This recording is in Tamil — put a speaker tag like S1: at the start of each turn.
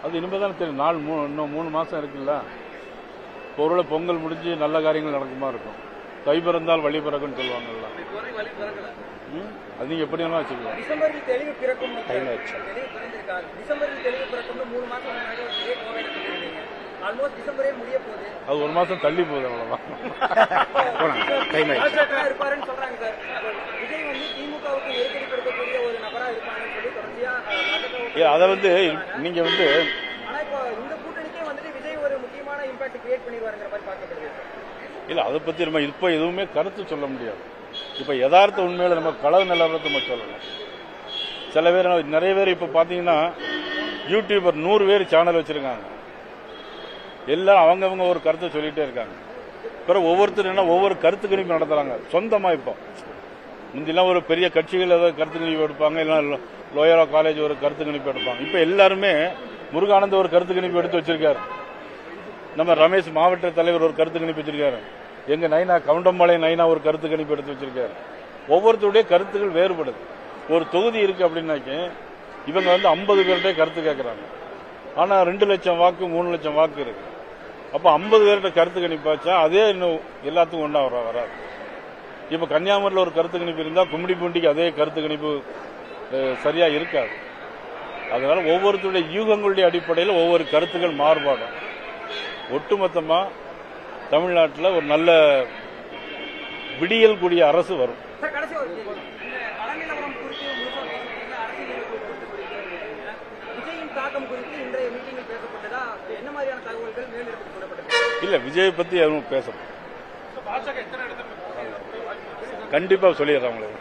S1: அது இனிமேதான் தெரியும். இன்னும் 3 மாசம் இருக்குல்ல. பொருளை பொங்கல் முடிஞ்சு நல்ல காரியங்கள் நடக்குமா இருக்கும். கை பிறந்தால் வழி பிறக்குன்னு சொல்லுவாங்கல்ல. அது நீங்க எப்படி வேணா வச்சுக்கலாம்.
S2: டிசம்பரில் தெளிவு பிறக்கும் டிசம்பரில் தெளிவு பிறக்கும் 3 மாசம் முன்னாடி ஆல்மோஸ்ட் டிசம்பரே முடிய போகுது.
S1: அது 1 மாசம் தள்ளி போகுது. அவ்வளவுதான்
S2: இருப்பாருன்னு சொல்றாங்க சார். விஜய் வந்து திமுகவுக்கு எதிர்ப்பு கொடுக்கக்கூடிய ஒரு நபரா இருப்பாங்கன்னு சொல்லி தொடர்ச்சியா
S1: அதை நீங்க
S2: ஆனா இப்போ இந்த கூட்டணிக்கே வந்துட்டு விஜய் ஒரு முக்கியமான இம்பாக்ட் கிரியேட் பண்ணிடுவாருங்கிற மாதிரி பார்க்கப்படுது.
S1: இல்ல அதை பத்தி நம்ம இப்ப எதுவுமே கருத்து சொல்ல முடியாது. இப்ப யதார்த்த உண்மையில நம்ம கள நிலவரத்தை நம்ம சொல்லணும். சில பேர் நிறைய பேர் இப்ப பாத்தீங்கன்னா யூடியூபர் 100 பேர் சேனல் வச்சிருக்காங்க. எல்லாம் அவங்கவுங்க ஒரு கருத்தை சொல்லிட்டே இருக்காங்க. பிறகு ஒவ்வொருத்தரும் ஒவ்வொரு கருத்து கணிப்பு நடத்துறாங்க சொந்தமா. இப்போ முந்திலாம் ஒரு பெரிய கட்சிகள் ஏதாவது கருத்து கணிப்பு எடுப்பாங்க, இல்லைன்னா லோயரா காலேஜ் ஒரு கருத்து கணிப்பு எடுப்பாங்க. இப்ப எல்லாருமே முருகானந்த் ஒரு கருத்து கணிப்பு எடுத்து வச்சிருக்காரு. நம்ம ரமேஷ் மாவட்ட தலைவர் ஒரு கருத்து கணிப்பு வச்சிருக்காரு. எங்க நைனா கவுண்டம்பாளையம் நைனா ஒரு கருத்து கணிப்பு எடுத்து வச்சிருக்காரு. ஒவ்வொருத்தருடைய கருத்துக்கள் வேறுபடுது. ஒரு தொகுதி இருக்கு அப்படின்னாக்க இவங்க 50 பேர்கிட்ட கருத்து கேட்கறாங்க. ஆனா 2 லட்சம் வாக்கு 3 லட்சம் வாக்கு இருக்கு. அப்ப 50 பேர்கிட்ட கருத்து கணிப்பாச்சா அதே இன்னும் எல்லாத்துக்கும் ஒன்றா வராது. இப்ப கன்னியாகுமரியில் ஒரு கருத்து கணிப்பு இருந்தா கும்மிடிப்பூண்டிக்கு அதே கருத்து கணிப்பு சரியா இருக்காது. அதனால ஒவ்வொருத்தருடைய யூகங்களுடைய அடிப்படையில் ஒவ்வொரு கருத்துக்கள் மாறுபாடும். ஒட்டுமொத்தமா தமிழ்நாட்டில் ஒரு நல்ல விடியல் கூடிய அரசு வரும். இல்ல விஜய் பத்தி எதுவும் பேசணும். கண்டிப்பா சொல்லிடுறேன் உங்களுக்கு.